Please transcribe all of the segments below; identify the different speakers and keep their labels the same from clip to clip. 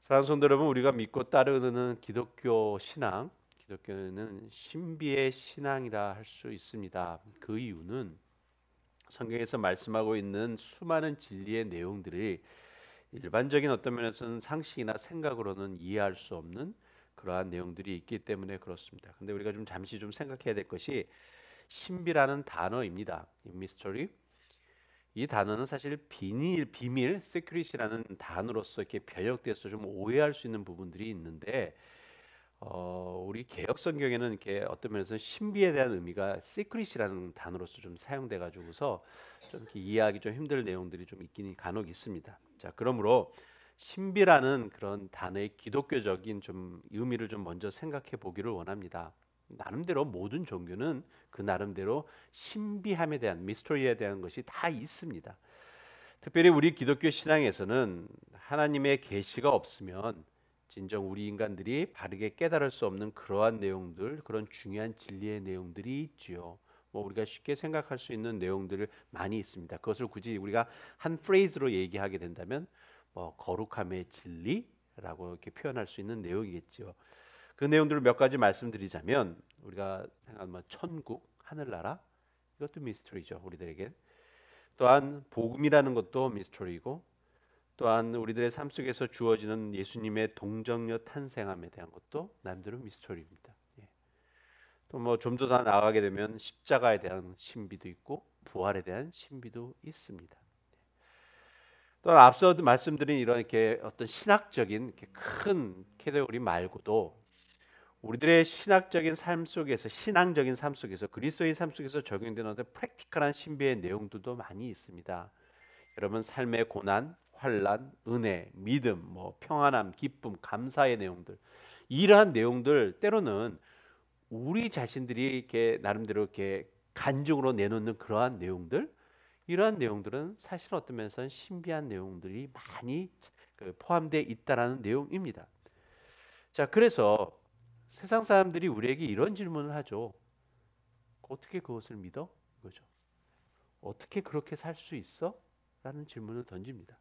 Speaker 1: 사랑하는 성도 여러분, 우리가 믿고 따르는 기독교 신앙, 기독교는 신비의 신앙이라 할 수 있습니다. 그 이유는 성경에서 말씀하고 있는 수많은 진리의 내용들이 일반적인 어떤 면에서는 상식이나 생각으로는 이해할 수 없는 그러한 내용들이 있기 때문에 그렇습니다. 근데 우리가 좀 잠시 좀 생각해야 될 것이 신비라는 단어입니다. 미스터리. 이 단어는 사실 비밀, 시크릿이라는 단어로서 이렇게 변형돼서 좀 오해할 수 있는 부분들이 있는데, 우리 개역 성경에는 이렇게 어떤 면에서 신비에 대한 의미가 시크릿이라는 단어로서 좀 사용돼 가지고서 좀 이렇게 이해하기 좀 힘들 내용들이 좀 있긴 간혹 있습니다. 자, 그러므로 신비라는 그런 단어의 기독교적인 좀 의미를 좀 먼저 생각해 보기를 원합니다. 나름대로 모든 종교는 그 나름대로 신비함에 대한 미스터리에 대한 것이 다 있습니다. 특별히 우리 기독교 신앙에서는 하나님의 계시가 없으면 진정 우리 인간들이 바르게 깨달을 수 없는 그러한 내용들, 그런 중요한 진리의 내용들이 있지요. 뭐 우리가 쉽게 생각할 수 있는 내용들을 많이 있습니다. 그것을 굳이 우리가 한 프레이즈로 얘기하게 된다면 뭐 거룩함의 진리라고 이렇게 표현할 수 있는 내용이겠죠. 그 내용들을 몇 가지 말씀드리자면 우리가 생각하면 천국, 하늘나라 이것도 미스터리죠, 우리들에게. 또한 복음이라는 것도 미스터리고, 또한 우리들의 삶 속에서 주어지는 예수님의 동정녀 탄생함에 대한 것도 나름대로 미스터리입니다. 예. 또 뭐 좀 더 나아가게 되면 십자가에 대한 신비도 있고 부활에 대한 신비도 있습니다. 또 앞서 말씀드린 이런 이렇게 어떤 신학적인 이렇게 큰 캐테고리 말고도 우리들의 신학적인 삶 속에서 신앙적인 삶 속에서 그리스도의 삶 속에서 적용되는 어떤 프랙티컬한 신비의 내용들도 많이 있습니다. 여러분 삶의 고난, 환란, 은혜, 믿음, 뭐 평안함, 기쁨, 감사의 내용들 이러한 내용들 때로는 우리 자신들이 이렇게 나름대로 이렇게 간증으로 내놓는 그러한 내용들 이러한 내용들은 사실 어떤 면에서는 신비한 내용들이 많이 포함되어 있다라는 내용입니다. 자, 그래서 세상 사람들이 우리에게 이런 질문을 하죠. 어떻게 그것을 믿어? 이거죠. 어떻게 그렇게 살 수 있어? 라는 질문을 던집니다.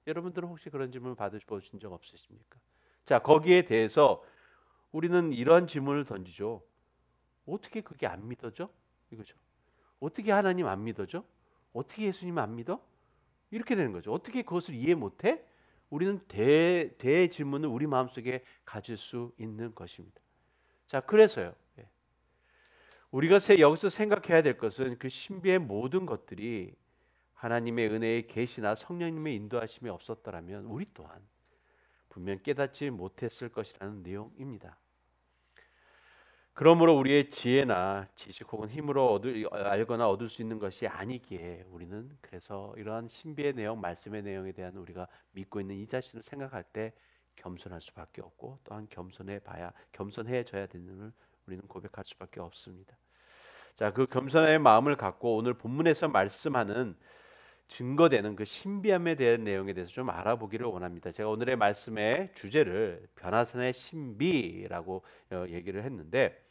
Speaker 1: 여러분들은 혹시 그런 질문을 받으신 적 없으십니까? 자, 거기에 대해서 우리는 이런 질문을 던지죠. 어떻게 그게 안 믿어져? 이거죠. 어떻게 하나님 안 믿어져? 어떻게 예수님 안 믿어? 이렇게 되는 거죠. 어떻게 그것을 이해 못해? 우리는 대 질문을 우리 마음속에 가질 수 있는 것입니다. 자, 그래서요. 예. 우리가 여기서 생각해야 될 것은 그 신비의 모든 것들이 하나님의 은혜의 계시나 성령님의 인도하심이 없었더라면 우리 또한 분명 깨닫지 못했을 것이라는 내용입니다. 그러므로 우리의 지혜나 지식 혹은 힘으로 알거나 얻을 수 있는 것이 아니기에 우리는 그래서 이러한 신비의 내용, 말씀의 내용에 대한 우리가 믿고 있는 이 자신을 생각할 때 겸손할 수밖에 없고 또한 겸손해져야 되는 우리는 고백할 수밖에 없습니다. 자, 그 겸손의 마음을 갖고 오늘 본문에서 말씀하는 증거되는 그 신비함에 대한 내용에 대해서 좀 알아보기를 원합니다. 제가 오늘의 말씀의 주제를 변화산의 신비라고 얘기를 했는데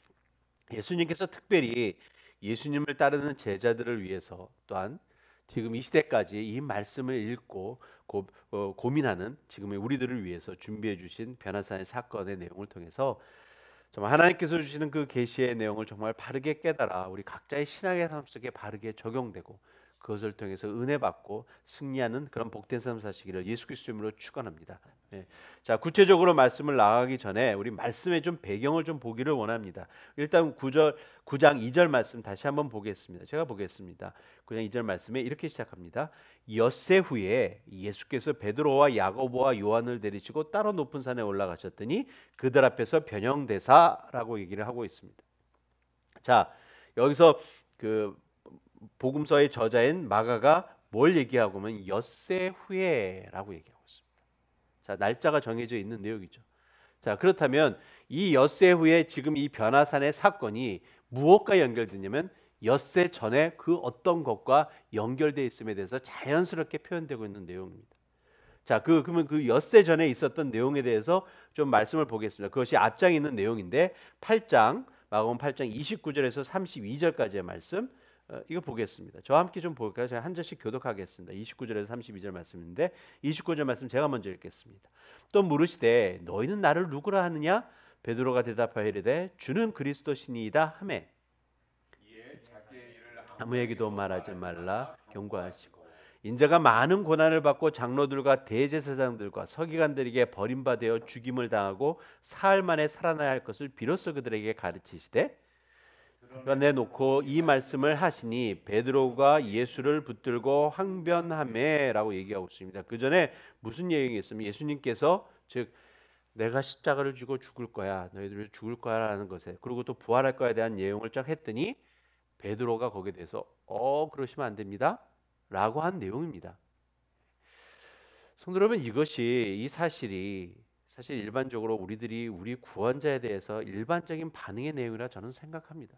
Speaker 1: 예수님께서 특별히 예수님을 따르는 제자들을 위해서 또한 지금 이 시대까지 이 말씀을 읽고 고민하는 지금의 우리들을 위해서 준비해 주신 변화산의 사건의 내용을 통해서 정말 하나님께서 주시는 그 계시의 내용을 정말 바르게 깨달아 우리 각자의 신앙의 삶 속에 바르게 적용되고 그것을 통해서 은혜 받고 승리하는 그런 복된 삶 사시기를 예수 그리스도 이름으로 축원합니다. 예. 자, 구체적으로 말씀을 나가기 전에 우리 말씀의 좀 배경을 좀 보기를 원합니다. 일단 9장 2절 말씀 다시 한번 보겠습니다. 제가 보겠습니다. 9장 2절 말씀에 이렇게 시작합니다. 엿새 후에 예수께서 베드로와 야고보와 요한을 데리시고 따로 높은 산에 올라가셨더니 그들 앞에서 변형되사라고 얘기를 하고 있습니다. 자, 여기서 그 복음서의 저자인 마가가 뭘 얘기하고 하면 엿새 후에라고 얘기하고 있습니다. 자, 날짜가 정해져 있는 내용이죠. 자, 그렇다면 이 엿새 후에 지금 이 변화산의 사건이 무엇과 연결되냐면 엿새 전에 그 어떤 것과 연결되어 있음에 대해서 자연스럽게 표현되고 있는 내용입니다. 자, 그러면 그 엿새 전에 있었던 내용에 대해서 좀 말씀을 보겠습니다. 그것이 앞장에 있는 내용인데 8장 마가복음 8장 29절에서 32절까지의 말씀 이거 보겠습니다. 저와 함께 좀 볼까요? 제가 한 절씩 교독하겠습니다. 29절에서 32절 말씀인데 29절 말씀 제가 먼저 읽겠습니다. 또 물으시되 너희는 나를 누구라 하느냐? 베드로가 대답하여 이르되 주는 그리스도시니이다 하매 아무에게도 말하지 말라 경고하시고 인자가 많은 고난을 받고 장로들과 대제사장들과 서기관들에게 버림받아 죽임을 당하고 사흘 만에 살아나야 할 것을 비로소 그들에게 가르치시되 내놓고 이 말씀을 하시니 베드로가 예수를 붙들고 항변하매라고 얘기하고 있습니다. 그 전에 무슨 얘기가 있으면 예수님께서 즉 내가 십자가를 지고 죽을 거야, 너희들 죽을 거야라는 것에 그리고 또 부활할 거에 대한 내용을 쫙 했더니 베드로가 거기에 대해서 그러시면 안 됩니다 라고 한 내용입니다. 성도 여러분, 이것이 이 사실이 사실 일반적으로 우리들이 우리 구원자에 대해서 일반적인 반응의 내용이라 저는 생각합니다.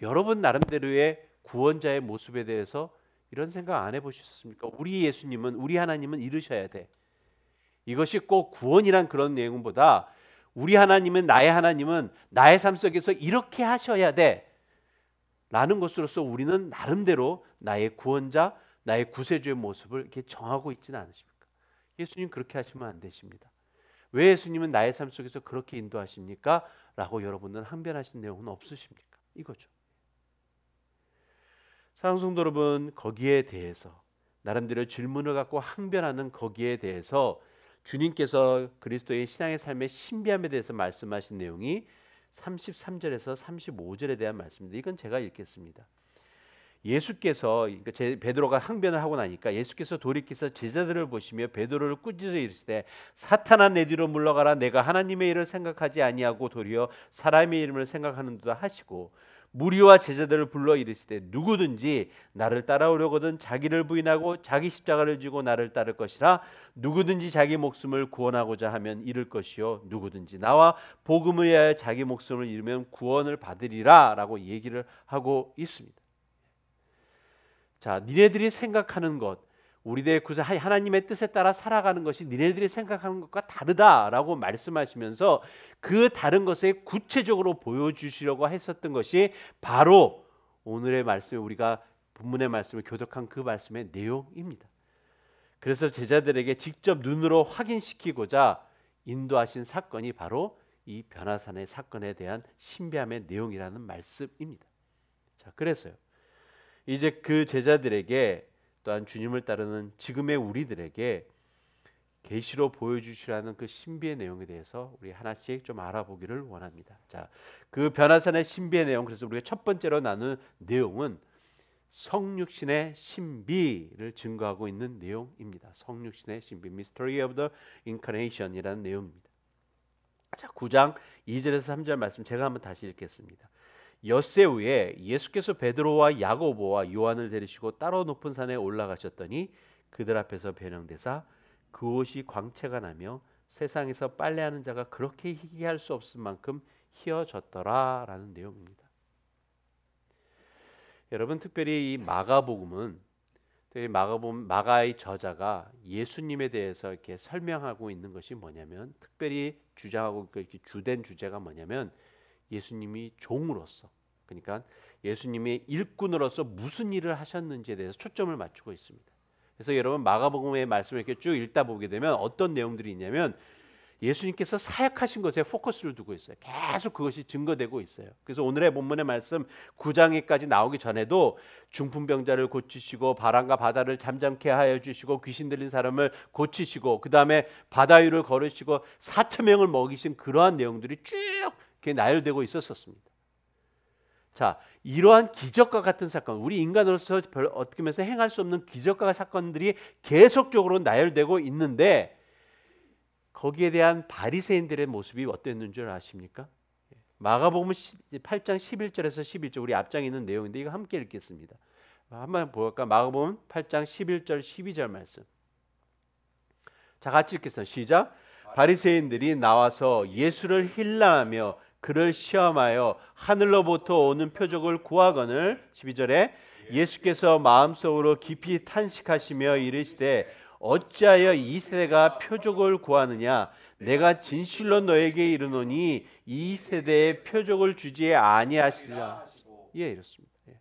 Speaker 1: 여러분 나름대로의 구원자의 모습에 대해서 이런 생각 안 해보셨습니까? 우리 예수님은, 우리 하나님은 이러셔야 돼. 이것이 꼭 구원이란 그런 내용보다 우리 하나님은, 나의 하나님은 나의 삶 속에서 이렇게 하셔야 돼 라는 것으로서 우리는 나름대로 나의 구원자, 나의 구세주의 모습을 이렇게 정하고 있지는 않으십니까? 예수님 그렇게 하시면 안 되십니다. 왜 예수님은 나의 삶 속에서 그렇게 인도하십니까? 라고 여러분은 항변하신 내용은 없으십니까? 이거죠. 사랑하는 성도 여러분, 거기에 대해서 나름대로 질문을 갖고 항변하는 거기에 대해서 주님께서 그리스도의 신앙의 삶의 신비함에 대해서 말씀하신 내용이 33절에서 35절에 대한 말씀입니다. 이건 제가 읽겠습니다. 예수께서 베드로가 항변을 하고 나니까 예수께서 돌이키서 제자들을 보시며 베드로를 꾸짖어 이르시되 사탄아 내 뒤로 물러가라. 내가 하나님의 일을 생각하지 아니하고 도리어 사람의 이름을 생각하는도다 하시고 무리와 제자들을 불러 이르시되 누구든지 나를 따라오려거든 자기를 부인하고 자기 십자가를 지고 나를 따를 것이라. 누구든지 자기 목숨을 구원하고자 하면 잃을 것이요 누구든지 나와 복음을 위하여 자기 목숨을 잃으면 구원을 받으리라 라고 얘기를 하고 있습니다. 자, 니네들이 생각하는 것, 우리들의 구세 하나님의 뜻에 따라 살아가는 것이 니네들이 생각하는 것과 다르다라고 말씀하시면서 그 다른 것을 구체적으로 보여주시려고 했었던 것이 바로 오늘의 말씀에 우리가 본문의 말씀을 교독한 그 말씀의 내용입니다. 그래서 제자들에게 직접 눈으로 확인시키고자 인도하신 사건이 바로 이 변화산의 사건에 대한 신비함의 내용이라는 말씀입니다. 자, 그래서요. 이제 그 제자들에게 또한 주님을 따르는 지금의 우리들에게 계시로 보여주시라는 그 신비의 내용에 대해서 우리 하나씩 좀 알아보기를 원합니다. 자, 그 변화산의 신비의 내용, 그래서 우리가 첫 번째로 나눈 내용은 성육신의 신비를 증거하고 있는 내용입니다. 성육신의 신비, Mystery of the Incarnation이라는 내용입니다. 자, 9장 2절에서 3절 말씀 제가 한번 다시 읽겠습니다. 엿새 후에 예수께서 베드로와 야고보와 요한을 데리시고 따로 높은 산에 올라가셨더니 그들 앞에서 변형되사 그 옷이 광채가 나며 세상에서 빨래하는 자가 그렇게 희귀할 수 없을 만큼 희어졌더라 라는 내용입니다. 여러분, 특별히 이 마가복음은 마가의 저자가 예수님에 대해서 이렇게 설명하고 있는 것이 뭐냐면, 특별히 주장하고 이렇게 주된 주제가 뭐냐면 예수님이 종으로서, 그러니까 예수님이 일꾼으로서 무슨 일을 하셨는지에 대해서 초점을 맞추고 있습니다. 그래서 여러분 마가복음의 말씀을 이렇게 쭉 읽다 보게 되면 어떤 내용들이 있냐면 예수님께서 사역하신 것에 포커스를 두고 있어요. 계속 그것이 증거되고 있어요. 그래서 오늘의 본문의 말씀 9장에까지 나오기 전에도 중풍병자를 고치시고 바람과 바다를 잠잠케 하여 주시고 귀신 들린 사람을 고치시고 그 다음에 바다 위를 걸으시고 4천 명을 먹이신 그러한 내용들이 쭉 이렇게 나열되고 있었습니다. 자, 이러한 기적과 같은 사건, 우리 인간으로서 어떻게 하면서 행할 수 없는 기적과 사건들이 계속적으로 나열되고 있는데 거기에 대한 바리새인들의 모습이 어땠는 줄 아십니까? 마가복음 8장 11절에서 11절, 우리 앞장에 있는 내용인데 이거 함께 읽겠습니다. 한번 볼까? 마가복음 8장 11절 12절 말씀. 자, 같이 읽겠습니다. 시작. 바리새인들이 나와서 예수를 힐난하며 그를 시험하여 하늘로부터 오는 표적을 구하거늘. 12절에 예수께서 마음속으로 깊이 탄식하시며 이르시되 어찌하여 이 세대가 표적을 구하느냐? 내가 진실로 너에게 이르노니 이 세대에 표적을 주지 아니하시리라. 예, 이렇습니다. 예.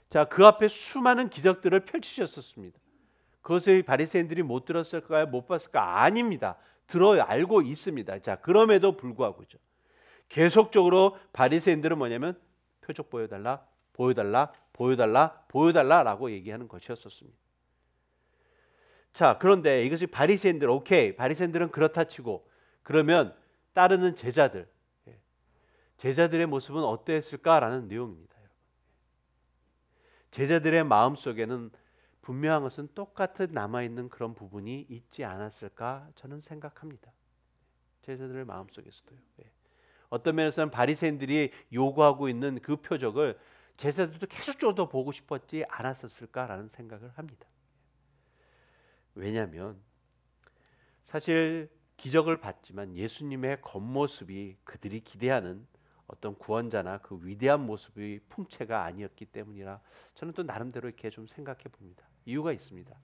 Speaker 1: 자, 그 앞에 수많은 기적들을 펼치셨었습니다. 그것을 바리새인들이 못 들었을까요? 못 봤을까? 아닙니다. 들어 알고 있습니다. 자, 그럼에도 불구하고죠. 계속적으로 바리새인들은 뭐냐면 표적 보여달라, 보여달라, 보여달라, 보여달라라고 얘기하는 것이었었습니다. 자, 그런데 이것이 바리새인들, 오케이, 바리새인들은 그렇다 치고, 그러면 따르는 제자들, 제자들의 모습은 어떠했을까라는 내용입니다. 제자들의 마음 속에는 분명한 것은 똑같은 남아있는 그런 부분이 있지 않았을까 저는 생각합니다. 제자들의 마음 속에서도요. 어떤 면에서는 바리새인들이 요구하고 있는 그 표적을 제자들도 계속적으로 보고 싶었지 않았었을까라는 생각을 합니다. 왜냐하면 사실 기적을 봤지만 예수님의 겉모습이 그들이 기대하는 어떤 구원자나 그 위대한 모습의 풍채가 아니었기 때문이라 저는 또 나름대로 이렇게 좀 생각해 봅니다. 이유가 있습니다.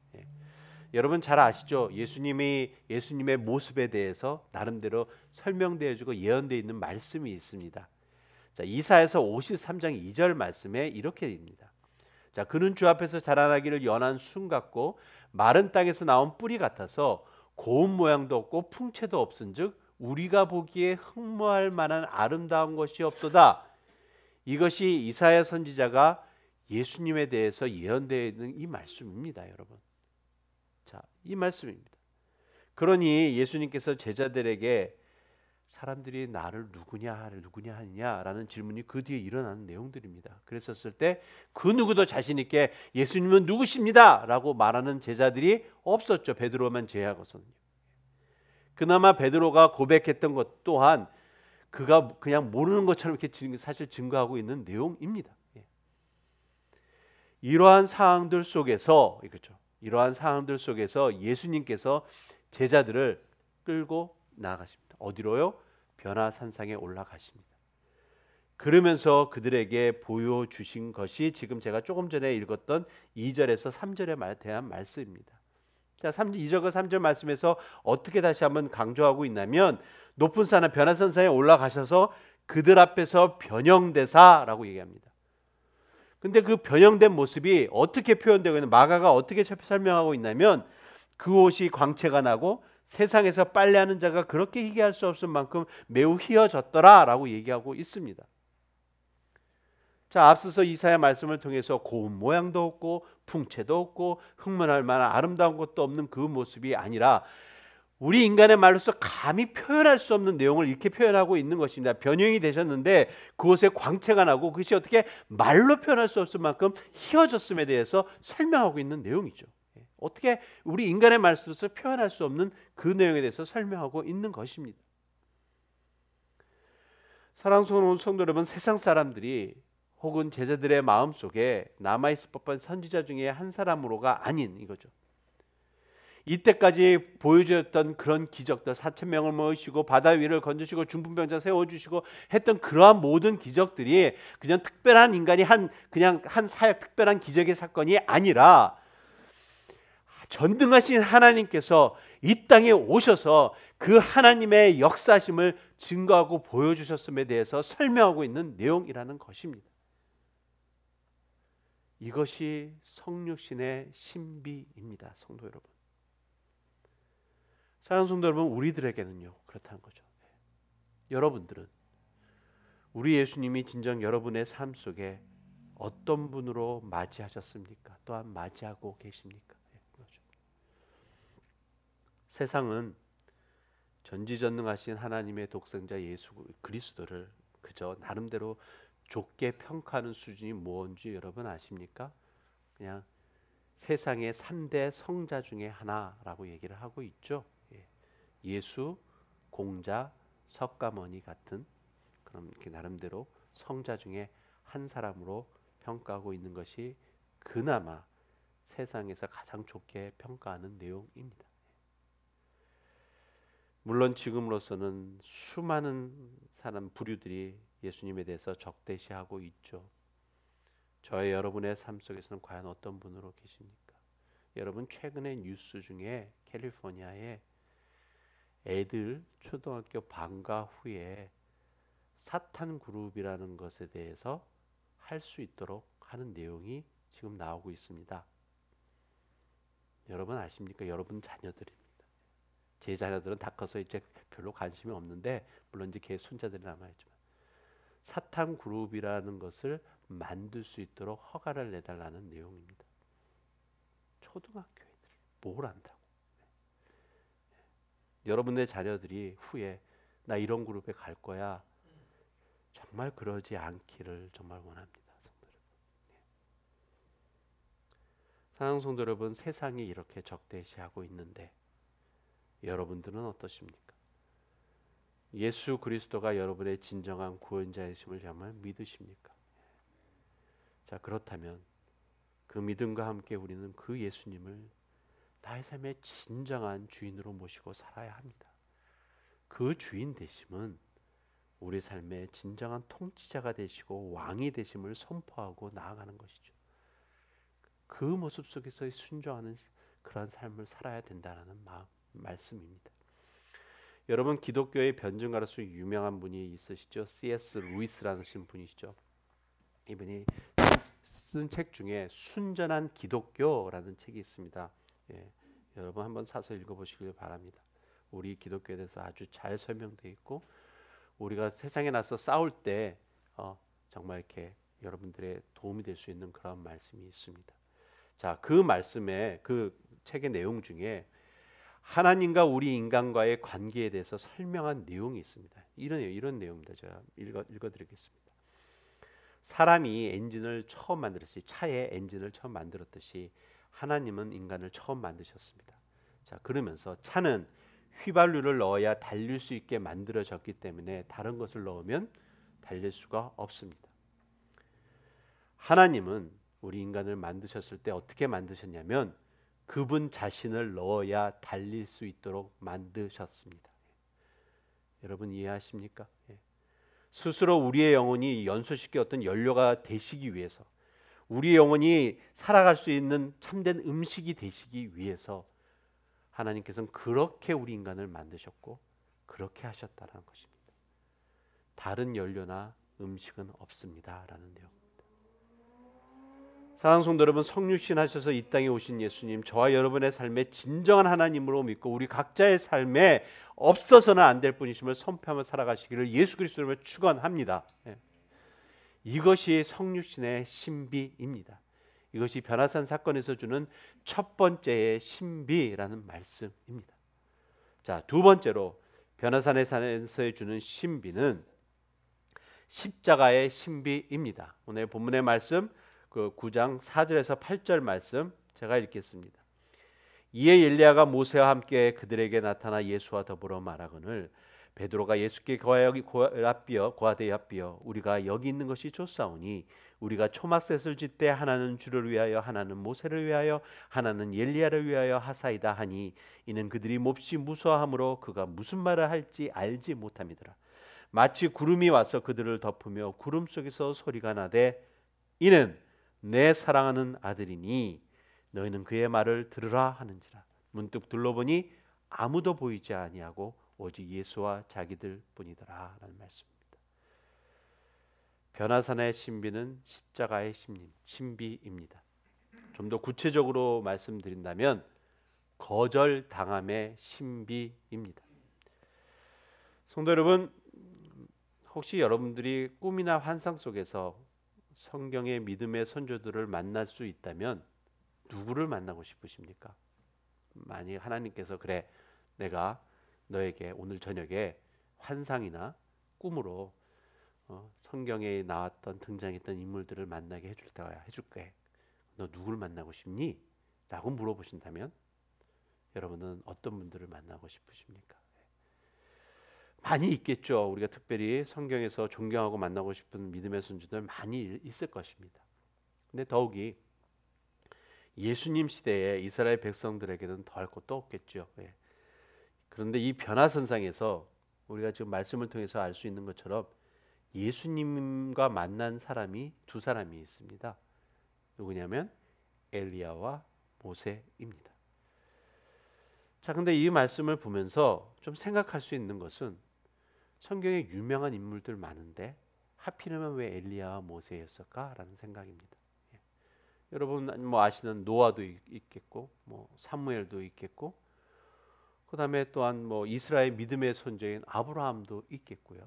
Speaker 1: 여러분 잘 아시죠? 예수님의 모습에 대해서 나름대로 설명되어 주고 예언되어 있는 말씀이 있습니다. 자, 이사야서 53장 2절 말씀에 이렇게 됩니다. 자, 그는 주 앞에서 자라나기를 연한 순 같고 마른 땅에서 나온 뿌리 같아서 고운 모양도 없고 풍채도 없은즉 우리가 보기에 흠모할 만한 아름다운 것이 없도다. 이것이 이사야 선지자가 예수님에 대해서 예언되어 있는 이 말씀입니다, 여러분. 자, 이 말씀입니다. 그러니 예수님께서 제자들에게 사람들이 나를 누구냐 하느냐라는 질문이 그 뒤에 일어나는 내용들입니다. 그랬었을 때 그 누구도 자신 있게 예수님은 누구십니다 라고 말하는 제자들이 없었죠. 베드로만 제외하고서는요. 그나마 베드로가 고백했던 것 또한 그가 그냥 모르는 것처럼 이렇게 사실 증거하고 있는 내용입니다. 이러한 상황들 속에서 그렇죠. 이러한 상황들 속에서 예수님께서 제자들을 끌고 나아가십니다. 어디로요? 변화산상에 올라가십니다. 그러면서 그들에게 보여주신 것이 지금 제가 조금 전에 읽었던 2절에서 3절에 대한 말씀입니다. 자, 2절과 3절 말씀에서 어떻게 다시 한번 강조하고 있냐면 높은 산에 변화산상에 올라가셔서 그들 앞에서 변형되사라고 얘기합니다. 근데 그 변형된 모습이 어떻게 표현되고 있는 마가가 어떻게 설명하고 있냐면 그 옷이 광채가 나고 세상에서 빨래하는 자가 그렇게 희게할 수 없을 만큼 매우 희어졌더라라고 얘기하고 있습니다. 자, 앞서서 이사야 말씀을 통해서 고운 모양도 없고 풍채도 없고 흠모할 만한 아름다운 것도 없는 그 모습이 아니라 우리 인간의 말로서 감히 표현할 수 없는 내용을 이렇게 표현하고 있는 것입니다. 변형이 되셨는데 그곳에 광채가 나고 그것이 어떻게 말로 표현할 수 없을 만큼 희어졌음에 대해서 설명하고 있는 내용이죠. 어떻게 우리 인간의 말로서 표현할 수 없는 그 내용에 대해서 설명하고 있는 것입니다. 사랑스러운 성도 여러분, 세상 사람들이 혹은 제자들의 마음속에 남아있을 법한 선지자 중에 한 사람으로가 아닌 이거죠. 이때까지 보여주었던 그런 기적들, 4천 명을 모으시고 바다 위를 건지시고 중풍병자 세워주시고 했던 그러한 모든 기적들이 그냥 특별한 인간이 그냥 한 사역 특별한 기적의 사건이 아니라 전능하신 하나님께서 이 땅에 오셔서 그 하나님의 역사심을 증거하고 보여주셨음에 대해서 설명하고 있는 내용이라는 것입니다. 이것이 성육신의 신비입니다, 성도 여러분. 사랑하는 성도 여러분, 우리들에게는요 그렇다는 거죠. 여러분들은 우리 예수님이 진정 여러분의 삶 속에 어떤 분으로 맞이하셨습니까? 또한 맞이하고 계십니까? 그렇죠. 세상은 전지전능하신 하나님의 독생자 예수 그리스도를 그저 나름대로 좁게 평가하는 수준이 뭔지 여러분 아십니까? 그냥 세상의 3대 성자 중에 하나라고 얘기를 하고 있죠. 예수, 공자, 석가모니 같은 그런 이렇게 나름대로 성자 중에 한 사람으로 평가하고 있는 것이 그나마 세상에서 가장 좋게 평가하는 내용입니다. 물론 지금으로서는 수많은 사람 부류들이 예수님에 대해서 적대시하고 있죠. 저의 여러분의 삶 속에서는 과연 어떤 분으로 계십니까? 여러분 최근의 뉴스 중에 캘리포니아에 애들 초등학교 방과 후에 사탄 그룹이라는 것에 대해서 할 수 있도록 하는 내용이 지금 나오고 있습니다. 여러분 아십니까? 여러분 자녀들입니다. 제 자녀들은 다 커서 이제 별로 관심이 없는데, 물론 이제 걔 손자들이 남아있지만, 사탄 그룹이라는 것을 만들 수 있도록 허가를 내달라는 내용입니다. 초등학교 애들 뭘 안다고? 여러분의 자녀들이 후에 나 이런 그룹에 갈 거야, 정말 그러지 않기를 정말 원합니다. 성도 여러분. 사랑하는 성도 여러분, 세상이 이렇게 적대시하고 있는데 여러분들은 어떠십니까? 예수 그리스도가 여러분의 진정한 구원자이심을 정말 믿으십니까? 자, 그렇다면 그 믿음과 함께 우리는 그 예수님을 나의 삶의 진정한 주인으로 모시고 살아야 합니다. 그 주인 되심은 우리 삶의 진정한 통치자가 되시고 왕이 되심을 선포하고 나아가는 것이죠. 그 모습 속에서 순종하는 그런 삶을 살아야 된다는 말씀입니다. 여러분, 기독교의 변증가로서 유명한 분이 있으시죠. C.S. 루이스라는 분이시죠. 이분이 쓴 책 중에 순전한 기독교라는 책이 있습니다. 예, 여러분 한번 사서 읽어보시길 바랍니다. 우리 기독교에 대해서 아주 잘 설명되어 있고, 우리가 세상에 나서 싸울 때 정말 이렇게 여러분들의 도움이 될 수 있는 그런 말씀이 있습니다. 자, 그 말씀에, 그 책의 내용 중에 하나님과 우리 인간과의 관계에 대해서 설명한 내용이 있습니다. 이런 내용입니다. 제가 읽어드리겠습니다. 사람이 엔진을 처음 만들었듯이, 차의 엔진을 처음 만들었듯이 하나님은 인간을 처음 만드셨습니다. 자, 그러면서 차는 휘발유를 넣어야 달릴 수 있게 만들어졌기 때문에 다른 것을 넣으면 달릴 수가 없습니다. 하나님은 우리 인간을 만드셨을 때 어떻게 만드셨냐면 그분 자신을 넣어야 달릴 수 있도록 만드셨습니다. 여러분 이해하십니까? 스스로 우리의 영혼이 연소시켜 어떤 연료가 되시기 위해서, 우리의 영혼이 살아갈 수 있는 참된 음식이 되시기 위해서 하나님께서는 그렇게 우리 인간을 만드셨고 그렇게 하셨다는 것입니다. 다른 연료나 음식은 없습니다라는 내용입니다. 사랑하는 성도 여러분, 성육신 하셔서 이 땅에 오신 예수님, 저와 여러분의 삶에 진정한 하나님으로 믿고 우리 각자의 삶에 없어서는 안 될 분이심을 선포하며 살아가시기를 예수 그리스도로 축원합니다. 이것이 성육신의 신비입니다. 이것이 변화산 사건에서 주는 첫 번째의 신비라는 말씀입니다. 자, 두 번째로 변화산에서 주는 신비는 십자가의 신비입니다. 오늘 본문의 말씀, 그 9장 4절에서 8절 말씀 제가 읽겠습니다. 이에 엘리야가 모세와 함께 그들에게 나타나 예수와 더불어 말하거늘 베드로가 예수께 고하되옵비어 우리가 여기 있는 것이 좋사오니 우리가 초막셋을 짓되 하나는 주를 위하여 하나는 모세를 위하여 하나는 엘리야를 위하여 하사이다 하니 이는 그들이 몹시 무서워하므로 그가 무슨 말을 할지 알지 못함이더라. 마치 구름이 와서 그들을 덮으며 구름 속에서 소리가 나되 이는 내 사랑하는 아들이니 너희는 그의 말을 들으라 하는지라. 문득 둘러보니 아무도 보이지 아니하고 오직 예수와 자기들 뿐이더라 라는 말씀입니다. 변화산의 신비는 십자가의 신비입니다. 좀 더 구체적으로 말씀드린다면 거절당함의 신비입니다. 성도 여러분, 혹시 여러분들이 꿈이나 환상 속에서 성경의 믿음의 선조들을 만날 수 있다면 누구를 만나고 싶으십니까? 만약 하나님께서 그래, 내가 너에게 오늘 저녁에 환상이나 꿈으로 성경에 나왔던 등장했던 인물들을 만나게 해줄게. 너 누구를 만나고 싶니? 라고 물어보신다면 여러분은 어떤 분들을 만나고 싶으십니까? 많이 있겠죠. 우리가 특별히 성경에서 존경하고 만나고 싶은 믿음의 선조들 많이 있을 것입니다. 근데 더욱이 예수님 시대의 이스라엘 백성들에게는 더할 것도 없겠죠. 그런데 이 변화선상에서 우리가 지금 말씀을 통해서 알 수 있는 것처럼 예수님과 만난 사람이 두 사람이 있습니다. 누구냐면 엘리야와 모세입니다. 자, 근데 이 말씀을 보면서 좀 생각할 수 있는 것은 성경에 유명한 인물들 많은데 하필이면 왜 엘리야와 모세였을까라는 생각입니다. 여러분 뭐 아시는 노아도 있겠고, 뭐 사무엘도 있겠고, 그다음에 또한 뭐 이스라엘 믿음의 선조인 아브라함도 있겠고요.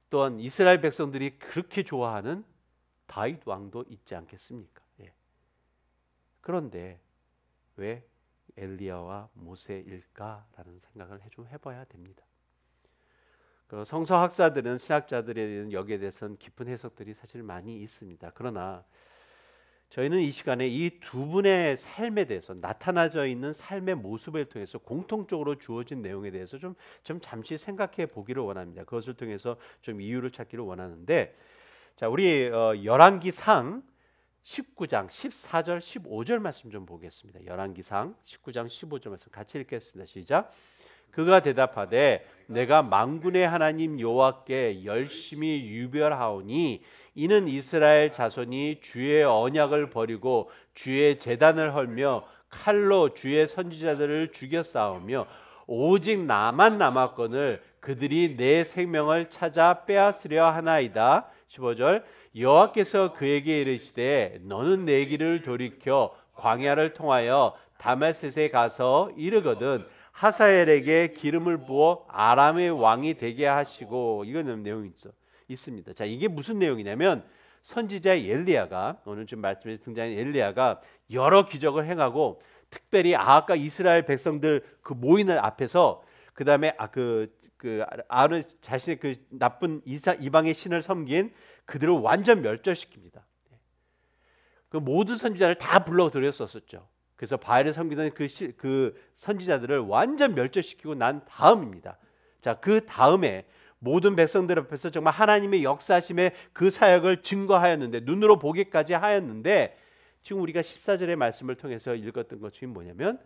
Speaker 1: 또한 이스라엘 백성들이 그렇게 좋아하는 다윗 왕도 있지 않겠습니까? 예. 그런데 왜 엘리야와 모세일까라는 생각을 좀 해봐야 됩니다. 그 성서학자들은 신학자들의 여기에 대해서는 깊은 해석들이 사실 많이 있습니다. 그러나 저희는 이 시간에 이 두 분의 삶에 대해서 나타나져 있는 삶의 모습을 통해서 공통적으로 주어진 내용에 대해서 좀 잠시 생각해 보기를 원합니다. 그것을 통해서 좀 이유를 찾기를 원하는데, 자, 우리 열왕기상 19장 14절 15절 말씀 좀 보겠습니다. 열왕기상 19장 15절 말씀 같이 읽겠습니다. 시작. 그가 대답하되 내가 만군의 하나님 여호와께 열심히 유별하오니 이는 이스라엘 자손이 주의 언약을 버리고 주의 제단을 헐며 칼로 주의 선지자들을 죽였사오며 오직 나만 남았거늘 그들이 내 생명을 찾아 빼앗으려 하나이다. 15절 여호와께서 그에게 이르시되 너는 내 길을 돌이켜 광야를 통하여 다메섹에 가서 이르거든 하사엘에게 기름을 부어 아람의 왕이 되게 하시고, 이거는 내용이 있습니다. 자, 이게 무슨 내용이냐면 선지자 엘리야가, 오늘 지금 말씀에 등장한 엘리야가 여러 기적을 행하고 특별히 아합과 이스라엘 백성들 그 모이는 앞에서 그 다음에 아론 자신의 그 나쁜 이방의 신을 섬긴 그들을 완전 멸절시킵니다. 그 모든 선지자를 다 불러들였었죠. 그래서 바알을 섬기던 그 선지자들을 완전 멸절시키고 난 다음입니다. 자, 그 다음에 모든 백성들 앞에서 정말 하나님의 역사심의 그 사역을 증거하였는데, 눈으로 보기까지 하였는데, 지금 우리가 14절의 말씀을 통해서 읽었던 것 중에 뭐냐면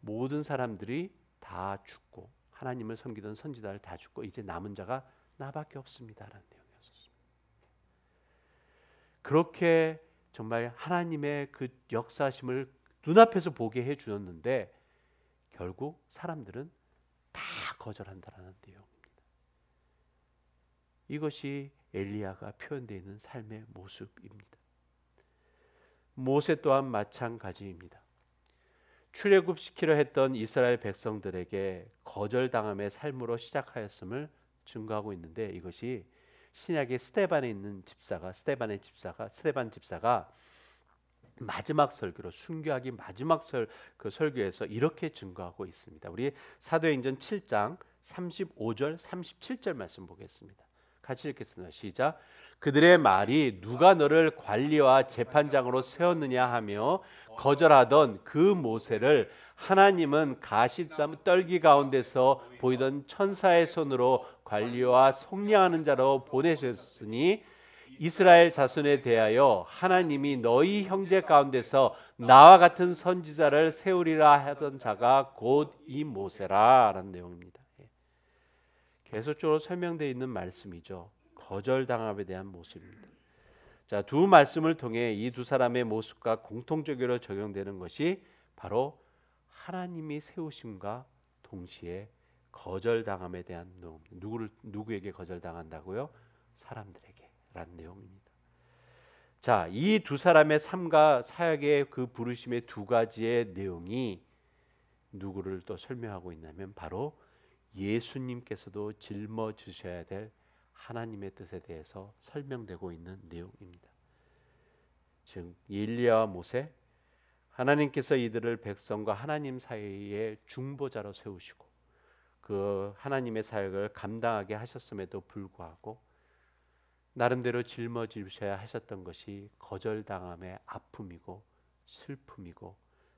Speaker 1: 모든 사람들이 다 죽고 하나님을 섬기던 선지자를 다 죽고 이제 남은 자가 나밖에 없습니다라는 내용이었습니다. 그렇게 정말 하나님의 그 역사심을 눈앞에서 보게 해주었는데 결국 사람들은 다 거절한다라는 내용입니다. 이것이 엘리야가 표현되어 있는 삶의 모습입니다. 모세 또한 마찬가지입니다. 출애굽시키려 했던 이스라엘 백성들에게 거절당함의 삶으로 시작하였음을 증거하고 있는데, 이것이 신약의 스데반의 집사가 마지막 설교로, 순교하기 마지막 그 설교에서 이렇게 증거하고 있습니다. 우리 사도행전 7장 35절 37절 말씀 보겠습니다. 같이 읽겠습니다. 시작. 그들의 말이 누가 너를 관리와 재판장으로 세웠느냐 하며 거절하던 그 모세를 하나님은 가시떨기 떨기 가운데서 보이던 천사의 손으로 관리와 속량하는 자로 보내셨으니 이스라엘 자손에 대하여 하나님이 너희 형제 가운데서 나와 같은 선지자를 세우리라 하던 자가 곧 이 모세라 라는 내용입니다. 계속적으로 설명되어 있는 말씀이죠. 거절당함에 대한 모습입니다. 자, 두 말씀을 통해 이 두 사람의 모습과 공통적으로 적용되는 것이 바로 하나님이 세우심과 동시에 거절당함에 대한 내용. 누구에게 거절당한다고요? 사람들에게 라는 내용입니다. 자, 이 두 사람의 삶과 사역의 그 부르심의 두 가지의 내용이 누구를 또 설명하고 있냐면 바로 예수님께서도 짊어지셔야 될 하나님의 뜻에 대해서 설명되고 있는 내용입니다. 즉 엘리야와 모세, 하나님께서 이들을 백성과 하나님 사이의 중보자로 세우시고 그 하나님의 사역을 감당하게 하셨음에도 불구하고 나름대로 짊어지셔야 하셨던 것이 거절당함의 아픔이고 슬픔이고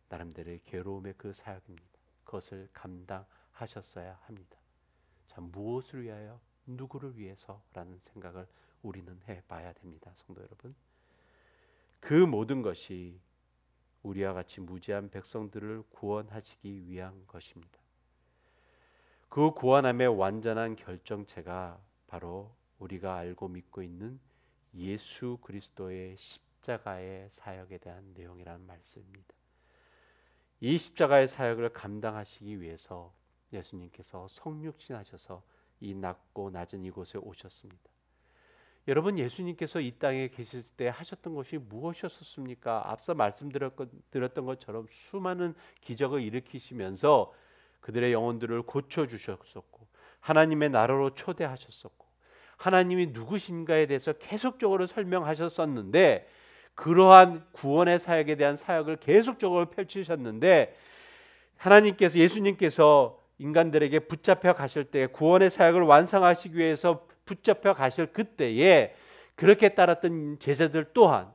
Speaker 1: 나름대로의 괴로움의 그 사역입니다. 그것을 감당하셨어야 합니다. 자, 무엇을 위하여, 누구를 위해서라는 생각을 우리는 해봐야 됩니다. 성도 여러분, 그 모든 것이 우리와 같이 무지한 백성들을 구원하시기 위한 것입니다. 그 구원함의 완전한 결정체가 바로 우리가 알고 믿고 있는 예수 그리스도의 십자가의 사역에 대한 내용이라는 말씀입니다. 이 십자가의 사역을 감당하시기 위해서 예수님께서 성육신하셔서 이 낮고 낮은 이곳에 오셨습니다. 여러분, 예수님께서 이 땅에 계실 때 하셨던 것이 무엇이었습니까? 앞서 말씀드렸던 것처럼 수많은 기적을 일으키시면서 그들의 영혼들을 고쳐주셨었고, 하나님의 나라로 초대하셨었고, 하나님이 누구신가에 대해서 계속적으로 설명하셨었는데, 그러한 구원의 사역에 대한 사역을 계속적으로 펼치셨는데, 하나님께서, 예수님께서 인간들에게 붙잡혀 가실 때, 구원의 사역을 완성하시기 위해서 붙잡혀 가실 그때에 그렇게 따랐던 제자들 또한,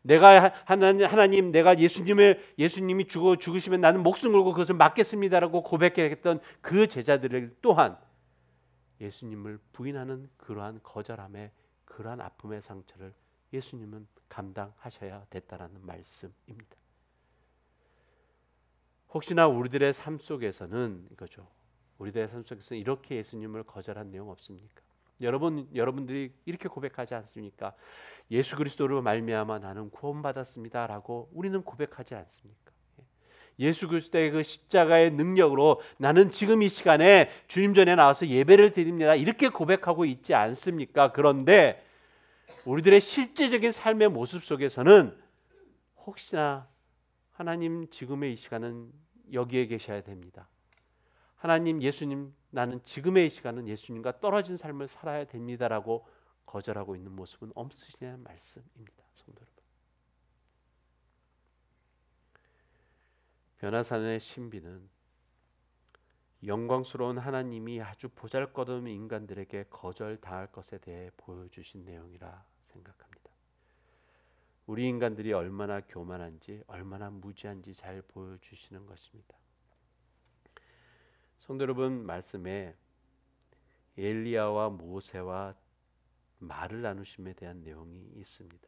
Speaker 1: 내가 하나님, 내가 예수님이 죽으시면 나는 목숨 걸고 그것을 맡겠습니다라고 고백했던 그 제자들 또한 예수님을 부인하는 그러한 거절함의, 그러한 아픔의 상처를 예수님은 감당하셔야 됐다라는 말씀입니다. 혹시나 우리들의 삶 속에서는 이거죠. 우리들의 삶 속에서 이렇게 예수님을 거절한 내용 없습니까? 여러분들이 이렇게 고백하지 않습니까? 예수 그리스도로 말미암아 나는 구원받았습니다라고 우리는 고백하지 않습니까? 예수 그리스도의 그 십자가의 능력으로 나는 지금 이 시간에 주님 전에 나와서 예배를 드립니다, 이렇게 고백하고 있지 않습니까? 그런데 우리들의 실제적인 삶의 모습 속에서는 혹시나 하나님, 지금의 이 시간은 여기에 계셔야 됩니다. 하나님, 예수님, 나는 지금의 이 시간은 예수님과 떨어진 삶을 살아야 됩니다라고 거절하고 있는 모습은 없으시냐는 말씀입니다. 성도 여러분, 변화산의 신비는 영광스러운 하나님이 아주 보잘것없는 인간들에게 거절당할 것에 대해 보여주신 내용이라 생각합니다. 우리 인간들이 얼마나 교만한지, 얼마나 무지한지 잘 보여주시는 것입니다. 성도 여러분, 말씀에 엘리야와 모세와 말을 나누심에 대한 내용이 있습니다.